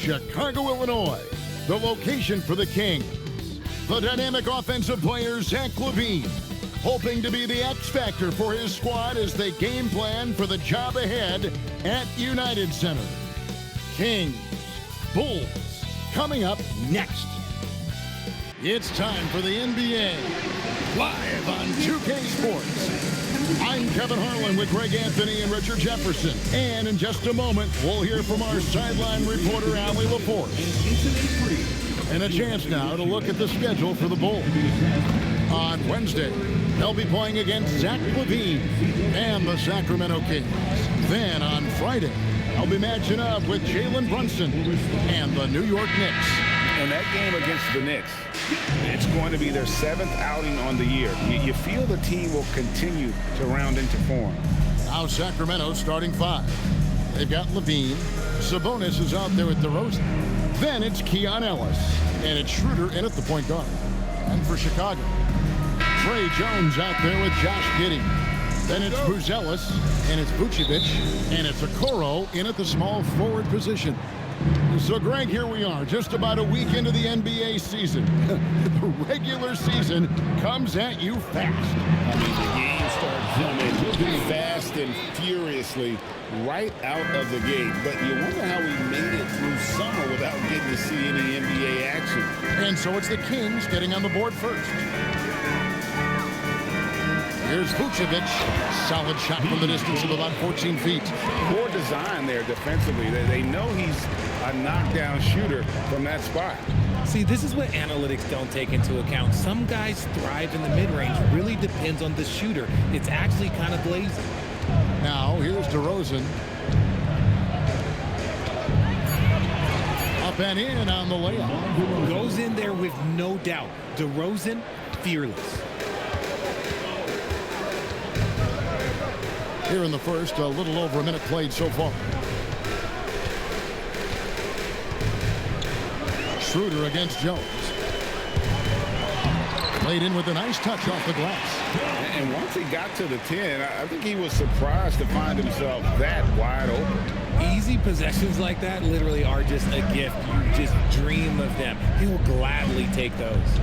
Chicago, Illinois, the location for the Kings. The dynamic offensive player, Zach LaVine, hoping to be the X factor for his squad as they game plan for the job ahead at United Center. Kings, Bulls, coming up next. It's time for the NBA, live on 2K Sports. I'm Kevin Harlan with Greg Anthony and Richard Jefferson. And in just a moment, we'll hear from our sideline reporter, Allie LaForce. And a chance now to look at the schedule for the Bulls. On Wednesday, they'll be playing against Zach LaVine and the Sacramento Kings. Then on Friday, they'll be matching up with Jalen Brunson and the New York Knicks. And that game against the Knicks, it's going to be their 7th outing on the year. You feel the team will continue to round into form. Now Sacramento starting 5. They've got LaVine. Sabonis is out there with DeRozan. Then it's Keon Ellis. And it's Schroeder in at the point guard. And for Chicago, Trey Jones out there with Josh Giddey. Then it's Buzelis, and it's Vucevic, and it's Okoro in at the small forward position. So, Greg, here we are, just about a week into the NBA season. The regular season comes at you fast. I mean, the game starts coming fast and furiously right out of the gate. But you wonder how we made it through summer without getting to see any NBA action. And so it's the Kings getting on the board first. Here's Vucevic. Solid shot from the distance of about 14 feet. Poor design there defensively. They know he's a knockdown shooter from that spot. See, this is what analytics don't take into account. Some guys thrive in the mid-range. Really depends on the shooter. It's actually kind of lazy. Now, here's DeRozan. Up and in on the layup. Goes in there with no doubt. DeRozan, fearless. Here in the first, a little over a minute played so far. Schroeder against Jones. Played in with a nice touch off the glass. And once he got to the 10, I think he was surprised to find himself that wide open. Easy possessions like that literally are just a gift. You just dream of them. He'll gladly take those.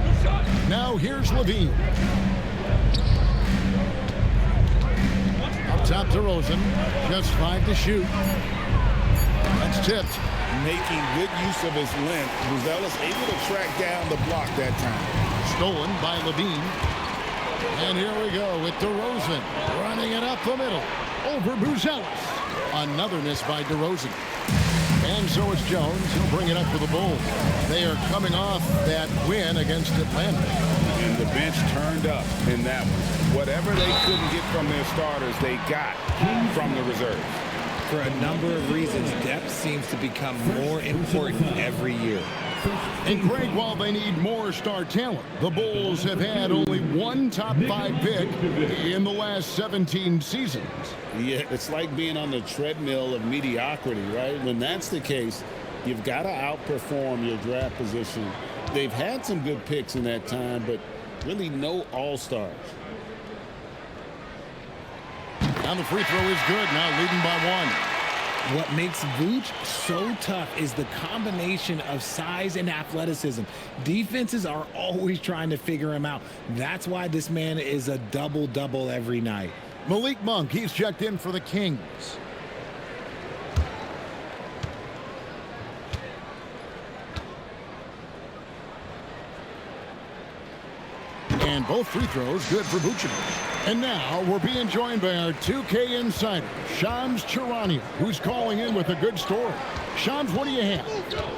Now here's LaVine. Up top to DeRozan. Just 5 to shoot. That's tipped. Making good use of his length. Buzelis able to track down the block that time. Stolen by LaVine. And here we go with DeRozan running it up the middle. Over Buzelis. Another miss by DeRozan. And so it's Jones. He'll bring it up for the Bulls. They are coming off that win against Atlanta. And the bench turned up in that one. Whatever they couldn't get from their starters, they got from the reserves. For a number of reasons, depth seems to become more important every year. And Greg, while they need more star talent, the Bulls have had only one top 5 pick in the last 17 seasons. Yeah, it's like being on the treadmill of mediocrity, right? When that's the case, you've got to outperform your draft position. They've had some good picks in that time, but really no all-stars. Now the free throw is good, now leading by 1. What makes Vooch so tough is the combination of size and athleticism. Defenses are always trying to figure him out. That's why this man is a double-double every night. Malik Monk, he's checked in for the Kings. And both free throws good for Vucevic. And now we're being joined by our 2K insider, Shams Charania, who's calling in with a good story. Shams, what do you have?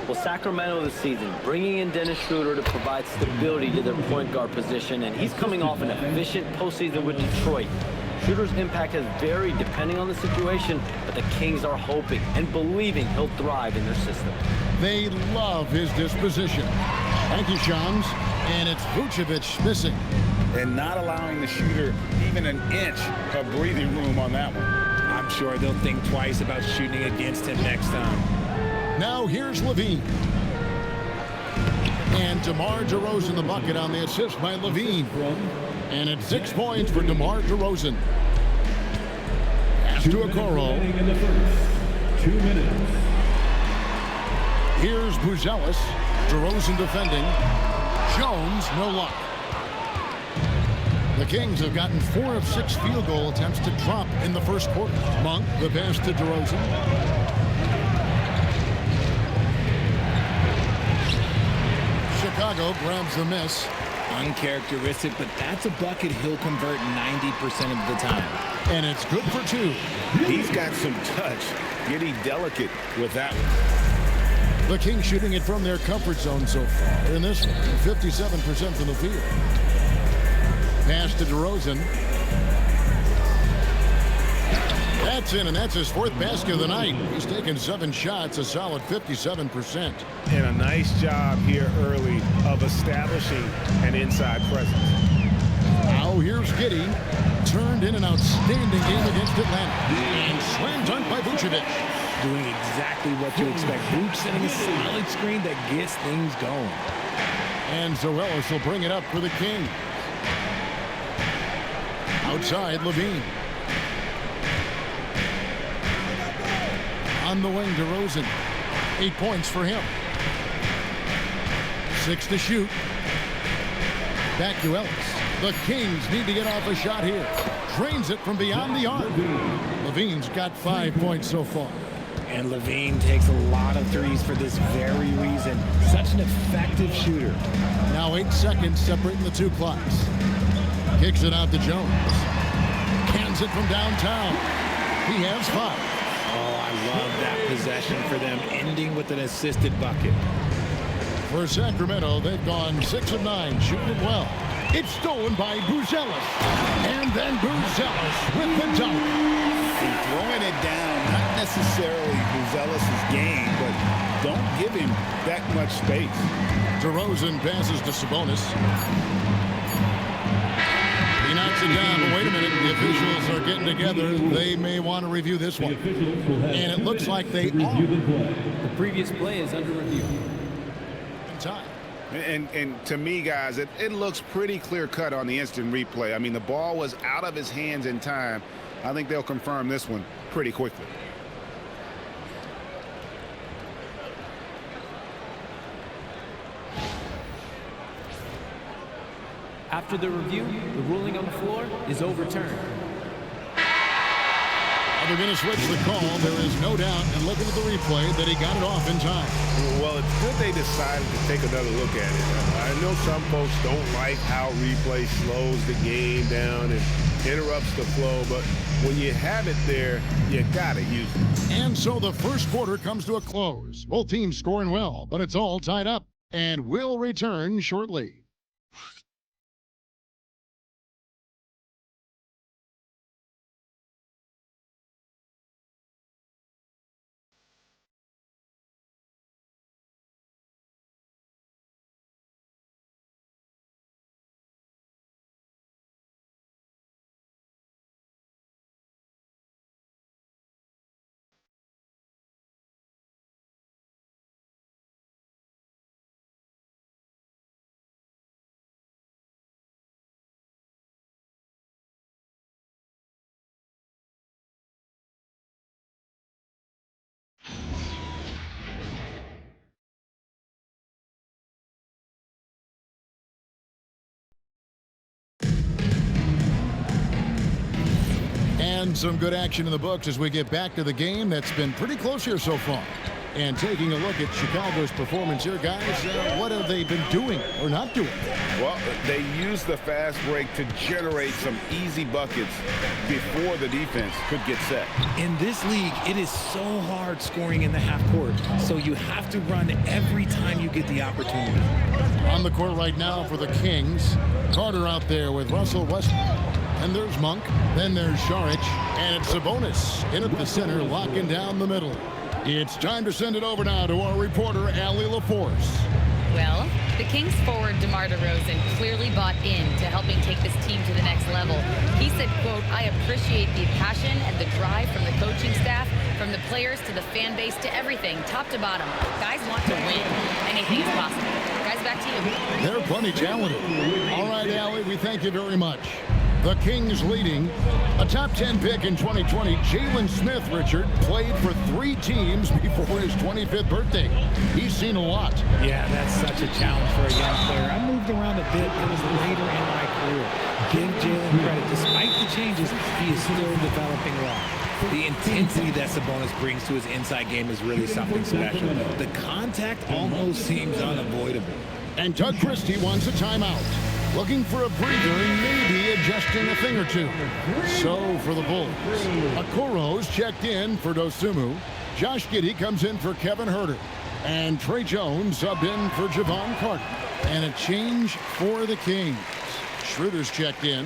Well, Sacramento this season, bringing in Dennis Schroeder to provide stability to their point guard position, and he's coming off an efficient postseason with Detroit. Schroeder's impact has varied depending on the situation, but the Kings are hoping and believing he'll thrive in their system. They love his disposition. Thank you, Shams. And it's Vucevic missing. And not allowing the shooter even an inch of breathing room on that one. I'm sure they'll think twice about shooting against him next time. Now here's LaVine. And DeMar DeRozan the bucket on the assist by LaVine. And it's 6 points for DeMar DeRozan. Pass to Okoro. In the first 2 minutes. Here's Buzelis. DeRozan defending. Jones, no luck. The Kings have gotten 4 of 6 field goal attempts to drop in the first quarter. Monk, the pass to DeRozan. Chicago grabs the miss. Uncharacteristic, but that's a bucket he'll convert 90% of the time. And it's good for 2. He's got some touch, getting delicate with that one. The Kings shooting it from their comfort zone so far in this one, 57% from the field. Pass to DeRozan. That's in, and that's his 4th basket of the night. He's taken 7 shots, a solid 57%. And a nice job here early of establishing an inside presence. Now here's Giddey. Turned in an outstanding game against Atlanta. And slam dunk by Vucevic. Doing exactly what you expect. Vooch setting a solid screen that gets things going. And Zoelis will bring it up for the Kings. Outside, Levine. On the wing, DeRozan. 8 points for him. 6 to shoot. Back to Ellis. The Kings need to get off a shot here. Drains it from beyond the arc. Levine's got 5 points so far. And Levine takes a lot of threes for this very reason. Such an effective shooter. Now 8 seconds separating the 2 clocks. Kicks it out to Jones. Cans it from downtown. He has 5. Oh, I love that possession for them, ending with an assisted bucket. For Sacramento, they've gone 6 of 9, shooting it well. It's stolen by Buzelis. And then Buzelis with the dunk. And throwing it down, not necessarily Buzelis' game, but don't give him that much space. DeRozan passes to Sabonis. He knocks it down, but wait a minute. The officials are getting together. They may want to review this one. And it looks like they are. The previous play is under review. Time. And to me, guys, it looks pretty clear-cut on the instant replay. I mean, the ball was out of his hands in time. I think they'll confirm this one pretty quickly. After the review, the ruling on the floor is overturned. They're going to switch the call. There is no doubt, and looking at the replay, that he got it off in time. Well, it's good they decided to take another look at it. I know some folks don't like how replay slows the game down and interrupts the flow, but when you have it there, you got to use it. And so the first quarter comes to a close. Both teams scoring well, but it's all tied up, and we'll return shortly. And some good action in the books as we get back to the game that's been pretty close here so far. And taking a look at Chicago's performance here, guys, what have they been doing or not doing? Well, they used the fast break to generate some easy buckets before the defense could get set. In this league, it is so hard scoring in the half court, so you have to run every time you get the opportunity. On the court right now for the Kings, Carter out there with Russell Westbrook. And there's Monk, then there's Šarić, and it's Sabonis in at the center, locking down the middle. It's time to send it over now to our reporter, Allie LaForce. Well, the Kings forward DeMar DeRozan clearly bought into helping take this team to the next level. He said, quote, "I appreciate the passion and the drive from the coaching staff, from the players to the fan base to everything, top to bottom. Guys want to win. Anything is possible." Guys, back to you. They're plenty talented. All right, Allie, we thank you very much. The Kings leading. A top 10 pick in 2020, Jalen Smith, Richard, played for 3 teams before his 25th birthday. He's seen a lot. Yeah, that's such a challenge for a young player. I moved around a bit. It was later in my career. Give Jalen credit. Despite the changes, he is still developing well. The intensity that Sabonis brings to his inside game is really something special. The contact almost seems unavoidable. And Doug Christie wants a timeout. Looking for a breather and maybe adjusting a thing or two. So for the Bulls, Okoro's checked in for Dosunmu. Josh Giddey comes in for Kevin Huerter. And Trey Jones subbed in for Javon Carter. And a change for the Kings. Schroeder's checked in.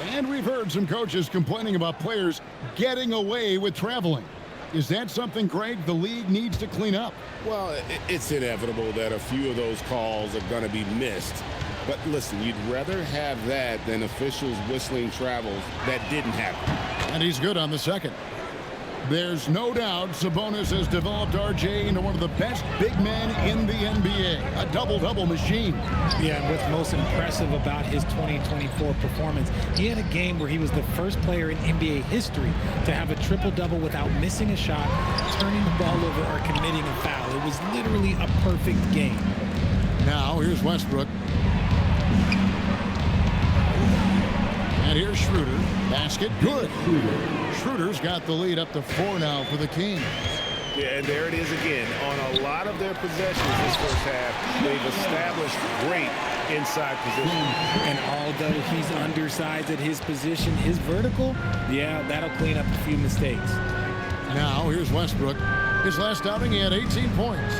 And we've heard some coaches complaining about players getting away with traveling. Is that something, Greg, the league needs to clean up? Well, it's inevitable that a few of those calls are going to be missed. But listen, you'd rather have that than officials whistling travels that didn't happen. And he's good on the second. There's no doubt Sabonis has developed RJ into one of the best big men in the NBA. A double-double machine. Yeah, and what's most impressive about his 2024 performance, he had a game where he was the first player in NBA history to have a triple-double without missing a shot, turning the ball over, or committing a foul. It was literally a perfect game. Now, here's Westbrook. And here's Schroeder. Basket, good. Schroeder's got the lead up to 4 now for the Kings. Yeah, and there it is again. On a lot of their possessions this first half, they've established great inside position. And although he's undersized at his position, his vertical, yeah, that'll clean up a few mistakes. Now, here's Westbrook. His last outing, he had 18 points.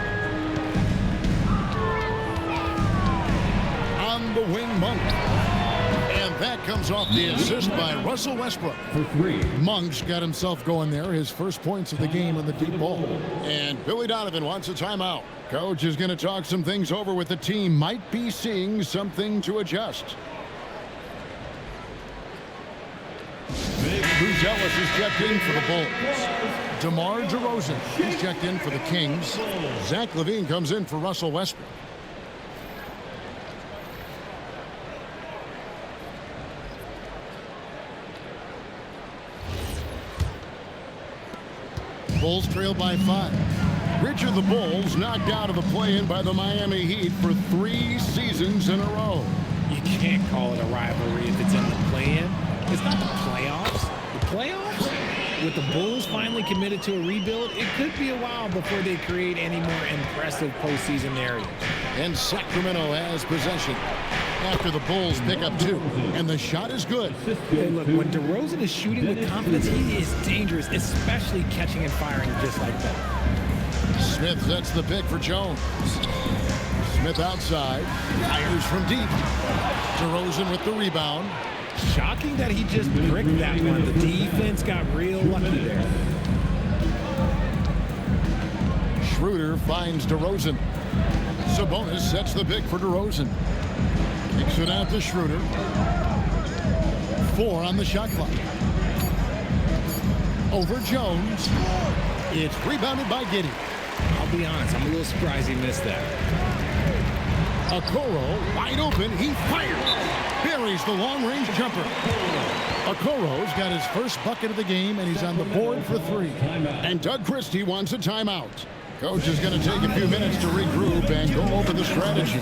On the wing, Monk. And that comes off the assist by Russell Westbrook. Monk's got himself going there. His first points of the game on the deep ball. And Billy Donovan wants a timeout. Coach is going to talk some things over with the team. Might be seeing something to adjust. Bruce Ellis is checked in for the Bulls. DeMar DeRozan is checked in for the Kings. Zach LaVine comes in for Russell Westbrook. Bulls trail by 5. Richard, the Bulls knocked out of the play-in by the Miami Heat for 3 seasons in a row. You can't call it a rivalry if it's in the play-in. It's not the playoffs. The playoffs? With the Bulls finally committed to a rebuild, it could be a while before they create any more impressive postseason narratives. And Sacramento has possession after the Bulls pick up 2. And the shot is good. Hey, look, when DeRozan is shooting with confidence, he is dangerous, especially catching and firing just like that. Smith sets the pick for Jones. Smith outside. Fires from deep. DeRozan with the rebound. Shocking that he just bricked that one. The defense got real lucky there. Schroeder finds DeRozan. Sabonis sets the pick for DeRozan. Kicks it out to Schroeder. 4 on the shot clock. Over Jones. It's rebounded by Giddey. I'll be honest, I'm a little surprised he missed that. Okoro wide open. He fires. Buries the long-range jumper. Okoro's got his first bucket of the game, and he's on the board for 3. And Doug Christie wants a timeout. Coach is going to take a few minutes to regroup and go over the strategy.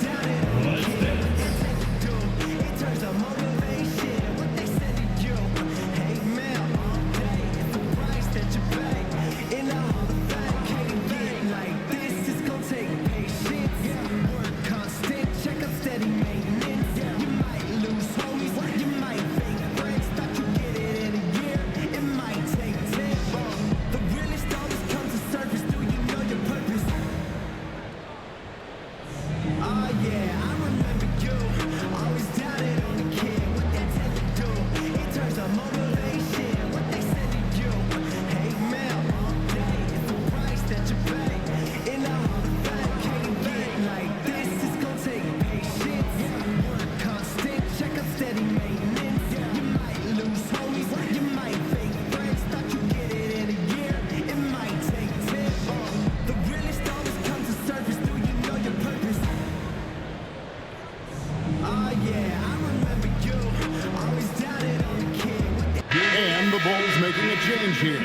Bulls making a change here.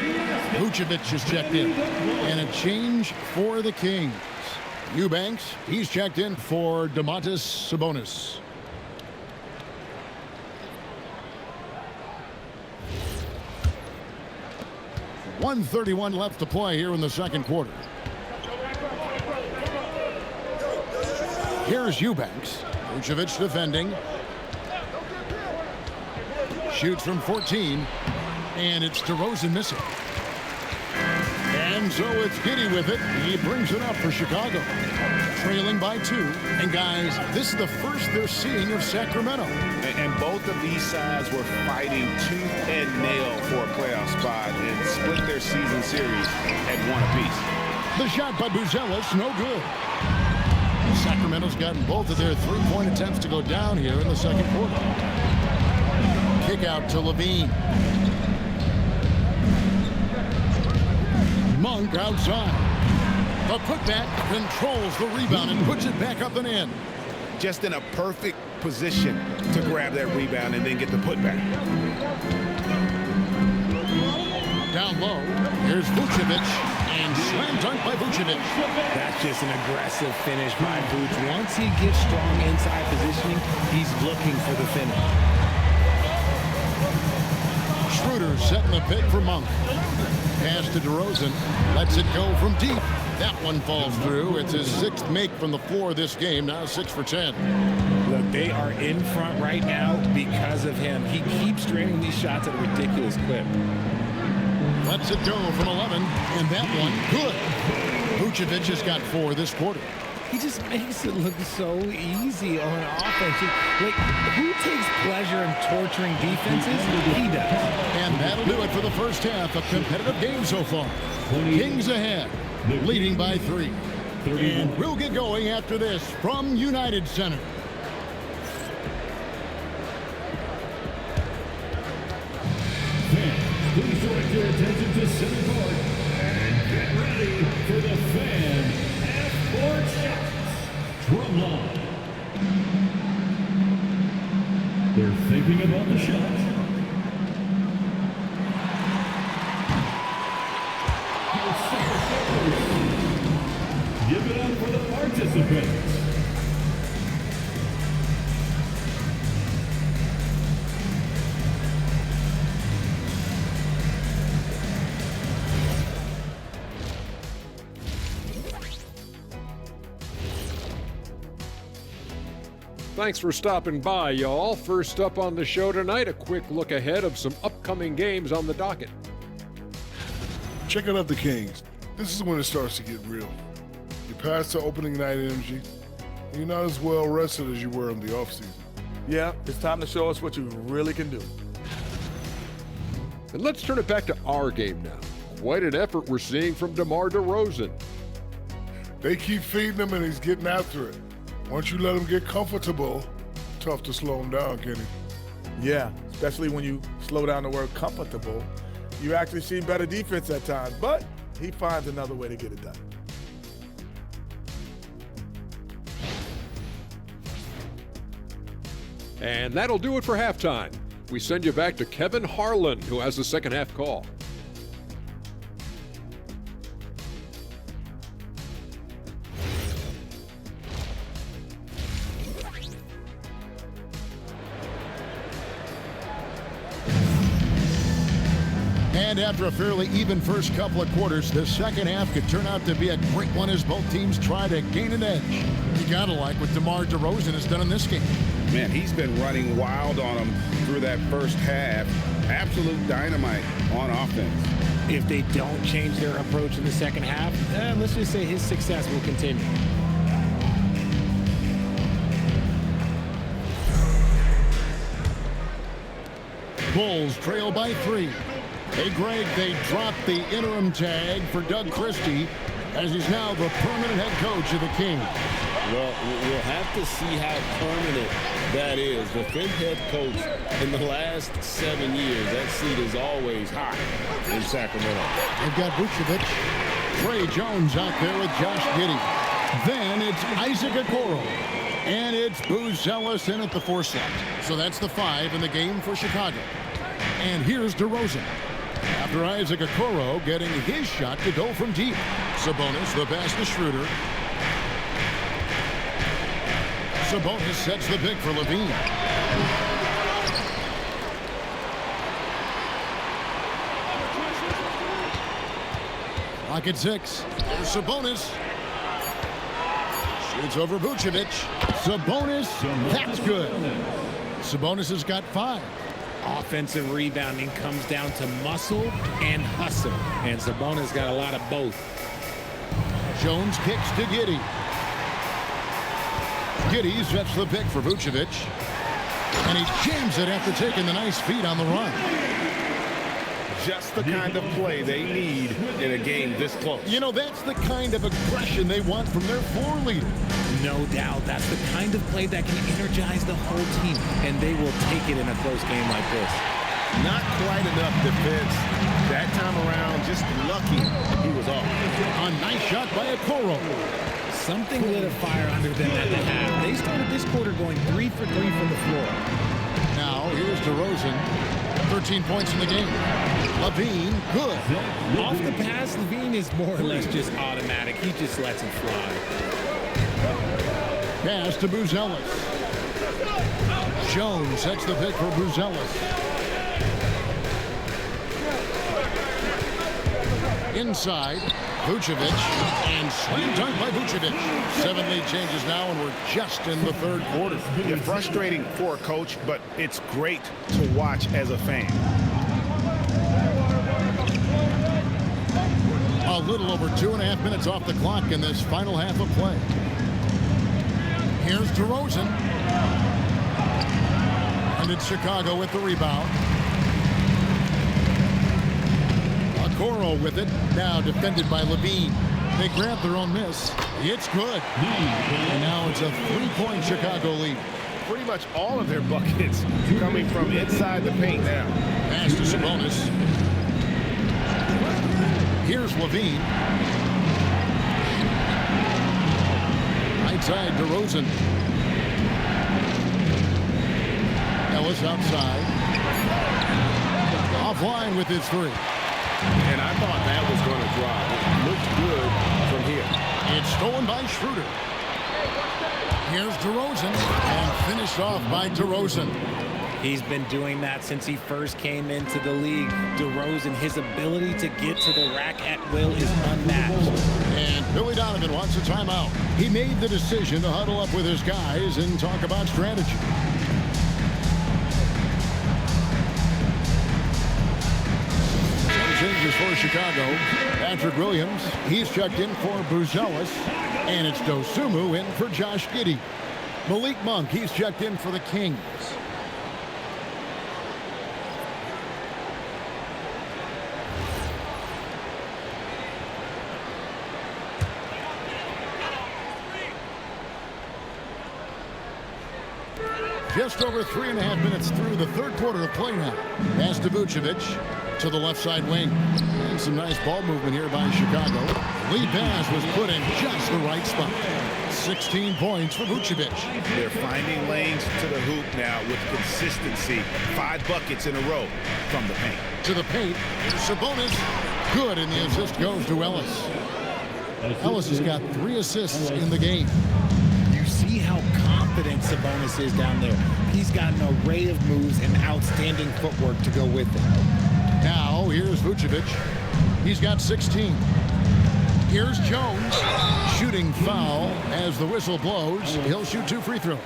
Vucevic is checked in. And a change for the Kings. Eubanks, he's checked in for Domantas Sabonis. .131 left to play here in the second quarter. Here's Eubanks. Vucevic defending. Shoots from 14. And it's DeRozan missing. And so it's Giddey with it. He brings it up for Chicago. Trailing by 2. And guys, this is the first they're seeing of Sacramento. And both of these sides were fighting tooth and nail for a playoff spot and split their season series at 1 apiece. The shot by Buzelis, no good. Sacramento's gotten both of their three-point attempts to go down here in the second quarter. Kick out to Levine. Monk outside. The putback controls the rebound and puts it back up and in. Just in a perfect position to grab that rebound and then get the putback. Down low, here's Vucevic, and slam dunk by Vucevic. That's just an aggressive finish by Vuce. Once he gets strong inside positioning, he's looking for the finish. Schroeder setting the pick for Monk. Pass to DeRozan, lets it go from deep. That one falls through. It's his 6th make from the floor this game, now 6 for 10. Look, they are in front right now because of him. He keeps draining these shots at a ridiculous clip. Lets it go from 11, and that one, good. Vucevic has got 4 this quarter. He just makes it look so easy on offense. Like, who takes pleasure in torturing defenses? He does. And that'll do it for the first half. A competitive game so far. Kings ahead, leading by 3. And we'll get going after this from United Center. Please direct your attention to center court and get ready for the fan half-court shots. Drumline. They're thinking about the shot. Give it up for the participants. Thanks for stopping by, y'all. First up on the show tonight, a quick look ahead of some upcoming games on the docket. Checking out the Kings. This is when it starts to get real. You pass the opening night energy, and you're not as well rested as you were in the offseason. Yeah, it's time to show us what you really can do. And let's turn it back to our game now. Quite an effort we're seeing from DeMar DeRozan. They keep feeding him, and he's getting after it. Once you let him get comfortable, tough to slow him down, Kenny. Yeah, especially when you slow down the word comfortable. You actually see better defense at times, but he finds another way to get it done. And that'll do it for halftime. We send you back to Kevin Harlan, who has the second half call. And after a fairly even first couple of quarters, the second half could turn out to be a great one as both teams try to gain an edge. You gotta like what DeMar DeRozan has done in this game. Man, he's been running wild on them through that first half. Absolute dynamite on offense. If they don't change their approach in the second half, let's just say his success will continue. Bulls trail by 3. Hey, Greg, they dropped the interim tag for Doug Christie as he's now the permanent head coach of the Kings. Well, we'll have to see how permanent that is. The fifth head coach in the last 7 years, that seat is always hot in Sacramento. They've got Vucevic, Trey Jones out there with Josh Giddey. Then it's Isaac Okoro. And it's Buzelis in at the 4 slot. So that's the 5 in the game for Chicago. And here's DeRozan. After Isaac Okoro getting his shot to go from deep. Sabonis, the pass to Schroeder. Sabonis sets the pick for Levine. Lock at 6. There's Sabonis. Shoots over Vucevic. Sabonis, that's good. Sabonis has got 5. Offensive rebounding comes down to muscle and hustle, and Sabonis got a lot of both. Jones kicks to Giddey. Giddey sets the pick for Vucevic. And he jams it after taking the nice feed on the run. Just the kind of play they need in a game this close. You know, that's the kind of aggression they want from their floor leader. No doubt. That's the kind of play that can energize the whole team, and they will take it in a close game like this. Not quite enough defense. That time around, just lucky he was off. A nice shot by Okoro. Something lit a fire under them at the half. They started this quarter going 3 for 3 from the floor. Now, here's DeRozan. 13 points in the game. Levine, good. Off the pass, Levine is more or less just automatic. He just lets it fly. Pass to Buzelis. Jones sets the pick for Buzelis. Inside, Vucevic, and slam dunk by Vucevic. 7 lead changes now, and we're just in the third quarter. Yeah, frustrating for a coach, but it's great to watch as a fan. A little over 2.5 minutes off the clock in this final half of play. Here's DeRozan. And it's Chicago with the rebound. Okoro with it. Now defended by Levine. They grab their own miss. It's good. And now it's a 3-point Chicago lead. Pretty much all of their buckets coming from inside the paint now. Pass to Sabonis. Here's Levine. Right side, DeRozan. Ellis outside. Offline with his 3. And I thought that was going to drop. It looked good from here. It's stolen by Schroeder. Here's DeRozan. And finished off by DeRozan. He's been doing that since he first came into the league. DeRozan, his ability to get to the rack at will is unmatched. And Billy Donovan wants a timeout. He made the decision to huddle up with his guys and talk about strategy. Some changes for Chicago. Patrick Williams, he's checked in for Buzelis. And it's Dosunmu in for Josh Giddey. Malik Monk, he's checked in for the Kings. Just over 3.5 minutes through the third quarter of play now. Pass to Vucevic to the left side wing. And some nice ball movement here by Chicago. Lead pass was put in just the right spot. 16 points for Vucevic. They're finding lanes to the hoop now with consistency. 5 buckets in a row from the paint. To the paint. Sabonis. Good, and the assist goes to Ellis. Ellis has got 3 assists in the game. See how confident Sabonis is down there. He's got an array of moves and outstanding footwork to go with it. Now, here's Vucevic. He's got 16. Here's Jones. Shooting foul as the whistle blows. He'll shoot 2 free throws.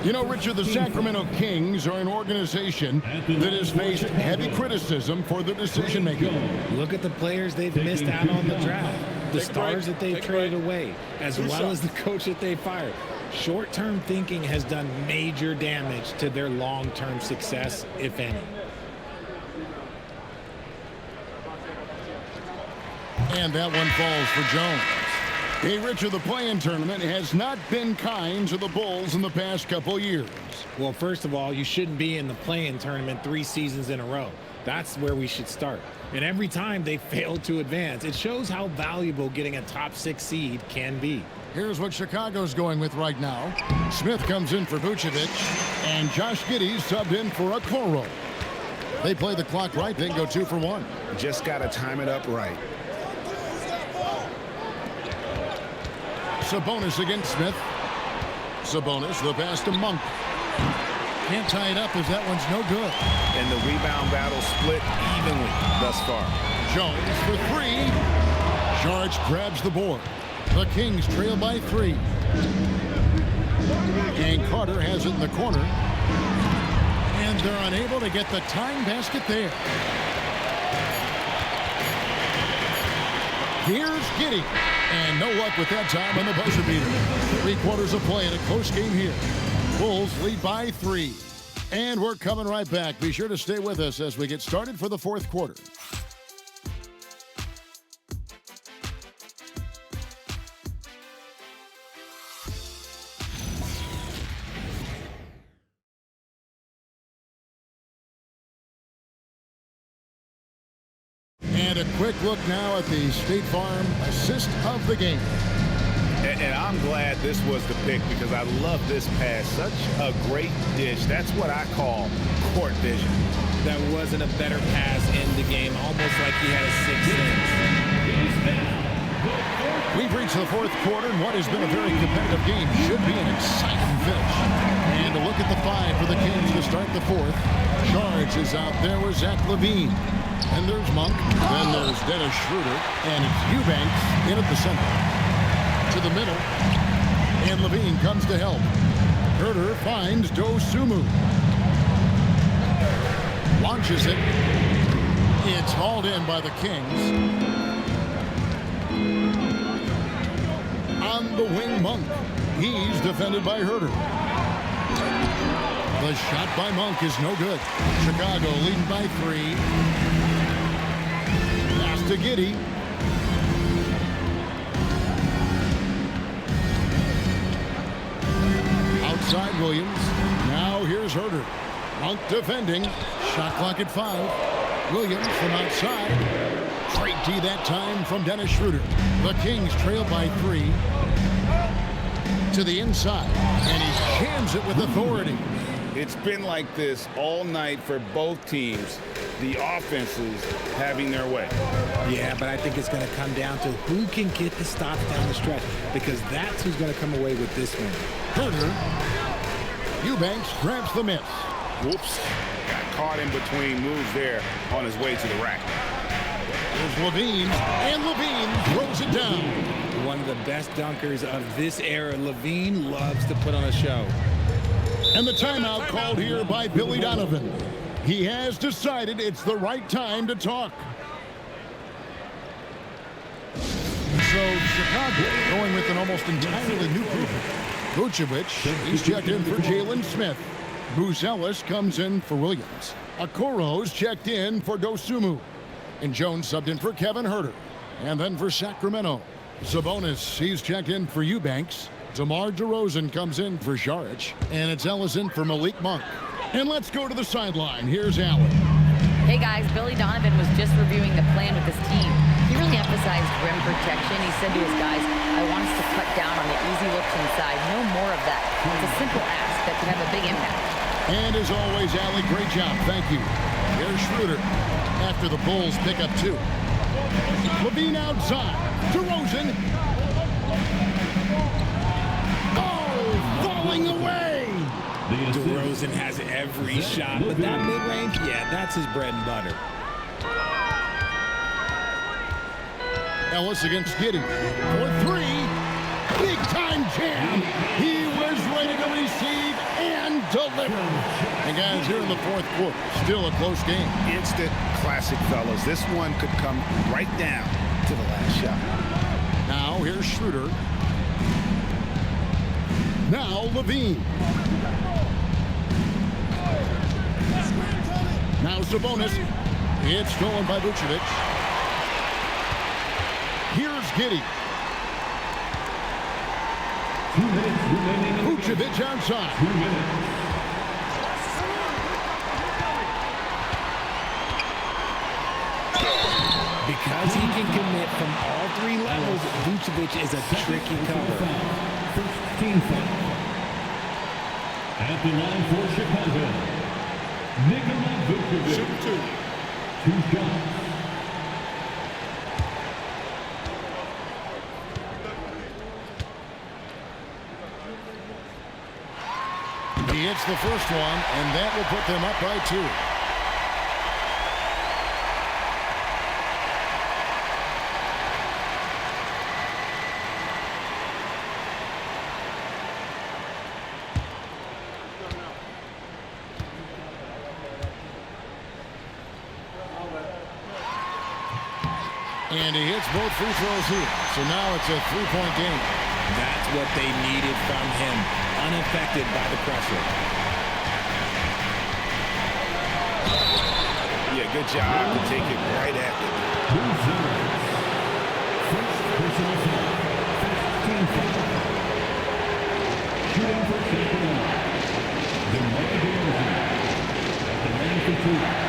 You know, Richard, the Sacramento Kings are an organization that has faced heavy criticism for their decision-making. Look at the players they've missed out on the draft. The stars that they've traded away, as well as the coach that they fired. Short-term thinking has done major damage to their long-term success, if any. And that one falls for Jones. Hey, Richard, the play-in tournament has not been kind to the Bulls in the past couple years. Well, first of all, you shouldn't be in the play-in tournament 3 seasons in a row. That's where we should start. And every time they failed to advance, it shows how valuable getting a top 6 seed can be. Here's what Chicago's going with right now. Smith comes in for Vucevic, and Josh Giddey subbed in for Okoro. They play the clock right, then go 2 for 1. Just got to time it up right. Sabonis against Smith. Sabonis, the pass to Monk. Can't tie it up as that one's no good. And the rebound battle split evenly thus far. Jones for 3. George grabs the board. The Kings trail by 3. And Carter has it in the corner. And they're unable to get the tying basket there. Here's Giddey. And no luck with that time on the buzzer beater. 3 quarters of play in a close game here. Bulls lead by 3. And we're coming right back. Be sure to stay with us as we get started for the 4th quarter. And a quick look now at the State Farm assist of the game. And I'm glad this was the pick because I love this pass. Such a great dish. That's what I call court vision. That wasn't a better pass in the game, almost like he had a 6th sense. We've reached the 4th quarter, and what has been a very competitive game should be an exciting finish. And a look at the 5 for the Kings to start the 4th. Charge is out there with Zach LaVine. And there's Monk. Then there's Dennis Schroeder. And it's Eubanks in at the center. To the middle. And LaVine comes to help. Herter finds Dosumu. Launches it. It's hauled in by the Kings. On the wing, Monk. He's defended by Herter. The shot by Monk is no good. Chicago leading by 3. Pass to Giddey. Outside Williams. Now here's Herter. Monk defending. Shot clock at 5. Williams from outside. Straight D that time from Dennis Schroeder. The Kings trail by 3. To the inside. And he jams it with authority. It's been like this all night for both teams. The offenses having their way. Yeah, but I think it's going to come down to who can get the stops down the stretch, because that's who's going to come away with this one. Herter. Eubanks grabs the miss. Whoops. Got caught in between moves there on his way to the rack. There's LaVine, and LaVine throws it down. One of the best dunkers of this era. LaVine loves to put on a show. And the timeout called here by Billy Donovan. He has decided it's the right time to talk. So Chicago going with an almost entirely new group. Vucevic, he's checked in for Jalen Smith. Buzelis comes in for Williams. Okoro's checked in for Dosumu. And Jones subbed in for Kevin Herter. And then for Sacramento, Sabonis, he's checked in for Eubanks. DeMar DeRozan comes in for Saric. And it's Ellison for Malik Monk. And let's go to the sideline. Here's Allen. Hey guys, Billy Donovan was just reviewing the plan with his team. He really emphasized rim protection. He said to his guys, I want us to cut down on the easy looks inside. No more of that. It's a simple ask that can have a big impact. And as always, Allie, great job. Thank you. Here's Schroeder after the Bulls pick up 2. LaVine outside. DeRozan. Oh, falling away. DeRozan has every shot, but that mid-range, yeah, that's his bread and butter. Ellis against Giddey for 3. Big time jam. He was ready to receive and deliver. And guys, here in the 4th quarter, still a close game. Instant classic, fellas. This one could come right down to the last shot. Now here's Schroeder. Now LaVine. Now Sabonis. It's stolen by Vucevic. Here's Giddey. Vucevic outside. 2 minutes. Because he can commit from all 3 levels, Vucevic is a tricky cover. First team foul. At the line for Chicago. Shoot 2. 2 shots. He hits the first one, and that will put them up by 2. And he hits both free throws here. So now it's a 3-point game. That's what they needed from him. Unaffected by the pressure. Yeah, good job to take it right at them. First personal foul. 15 foul. Shooting for Sacramento. DeMar DeRozan at the line for 2.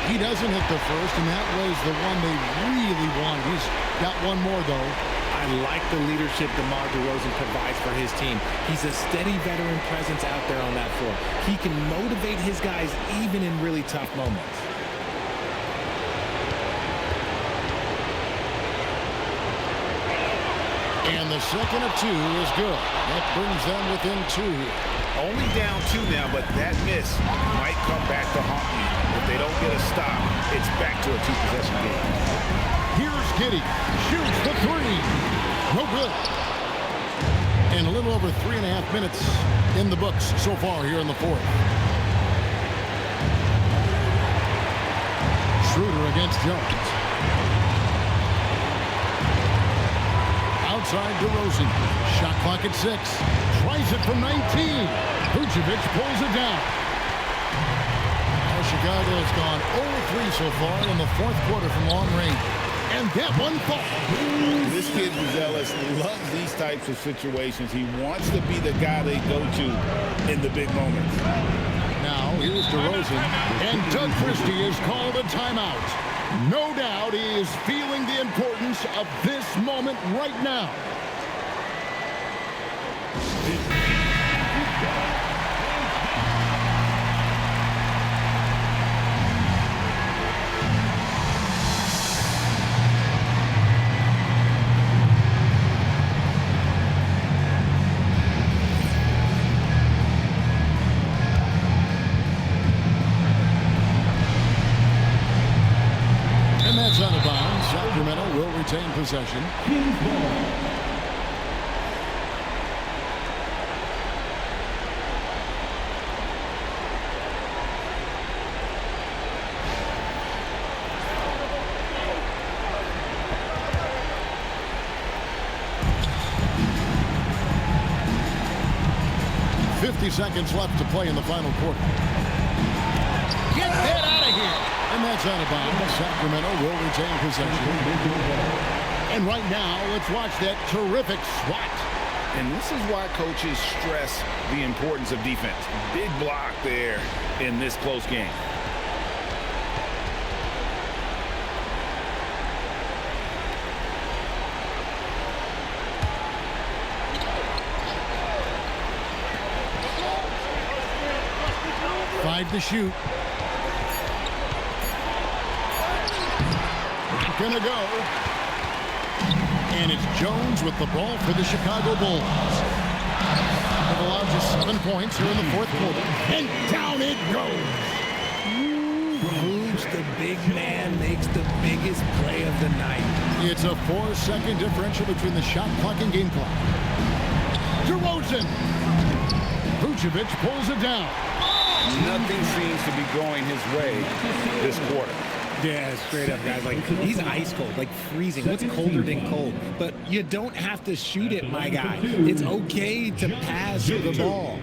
He doesn't hit the first, and that was the one they really wanted. He's got one more, though. I like the leadership DeMar DeRozan provides for his team. He's a steady veteran presence out there on that floor. He can motivate his guys even in really tough moments. And the second of 2 is good. That brings them within 2 here. Only down 2 now, but that miss might come back to haunt me. If they don't get a stop, it's back to a 2-possession game. Here's Giddey. Shoots the 3. No good. And a little over 3.5 minutes in the books so far here in the 4th. Schroeder against Jones. Outside DeRozan. Shot clock at 6. Tries it from 19. Vucevic pulls it down. Now Chicago has gone 0-3 so far in the 4th quarter from long range. And that one falls. This kid, Buzelis, loves these types of situations. He wants to be the guy they go to in the big moments. Now, here's DeRozan. And Doug Christie has called a timeout. No doubt he is feeling the importance of this moment right now. Out of bounds. Sacramento will retain possession. Seconds left to play in the final quarter. Get that out of here! And that's out of bounds. Sacramento will retain possession. And right now, let's watch that terrific swat. And this is why coaches stress the importance of defense. Big block there in this close game. Five to shoot. Gonna go. And it's Jones with the ball for the Chicago Bulls. They've allowed just 7 points here in the 4th quarter. And down it goes. Who's the big man makes the biggest play of the night? It's a 4-second differential between the shot clock and game clock. DeRozan. Vucevic pulls it down. Nothing seems to be going his way this quarter. Yeah, straight up, guys. Like, he's ice cold, like freezing. What's colder than cold? But you don't have to shoot it, my guy. It's okay to pass the ball.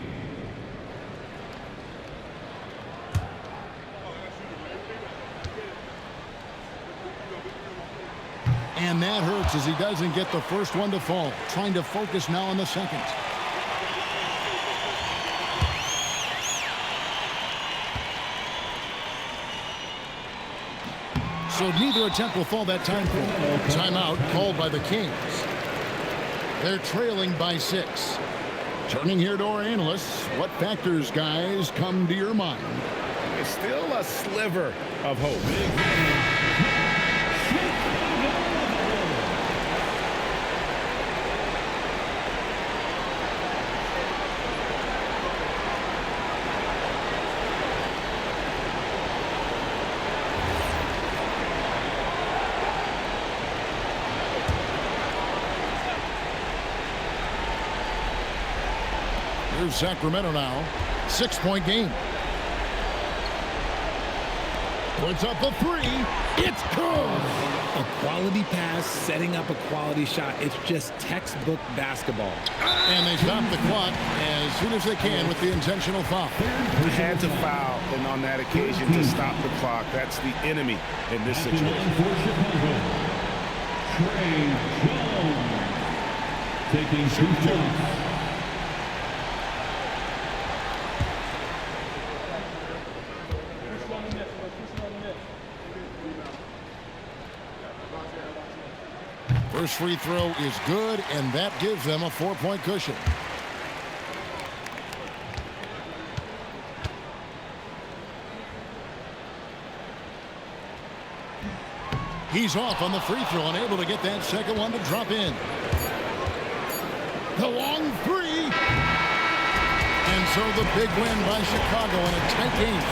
And that hurts as he doesn't get the first one to fall. Trying to focus now on the second. So neither attempt will fall that time for. Timeout called by the Kings. They're trailing by 6. Turning here to our analysts, what factors, guys, come to your mind? It's still a sliver of hope. Here's Sacramento now. 6-point game. Puts up a 3. It's good. A quality pass, setting up a quality shot. It's just textbook basketball. And they stop the clock as soon as they can with the intentional foul. Had to foul, and on that occasion to stop the clock. That's the enemy in this situation. Trey Jones taking 2 shots. First free throw is good, and that gives them a 4-point cushion. He's off on the free throw, unable to get that second one to drop in. The long 3. And so the big win by Chicago in a tight game.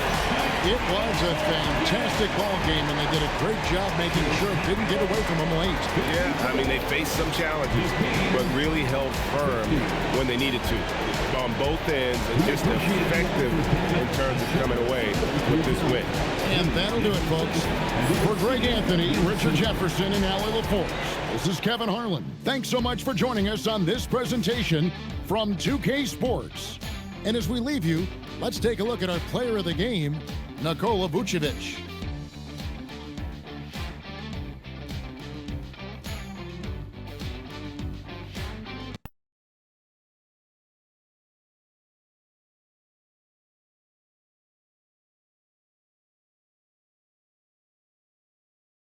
It was a fantastic ball game, and they did a great job making sure it didn't get away from them late. Yeah, I mean, they faced some challenges, but really held firm when they needed to on both ends, and just effective in terms of coming away with this win. And that'll do it, folks. For Greg Anthony, Richard Jefferson, and Allie LaForce, this is Kevin Harlan. Thanks so much for joining us on this presentation from 2K Sports. And as we leave you, let's take a look at our player of the game, Nikola Vucevic.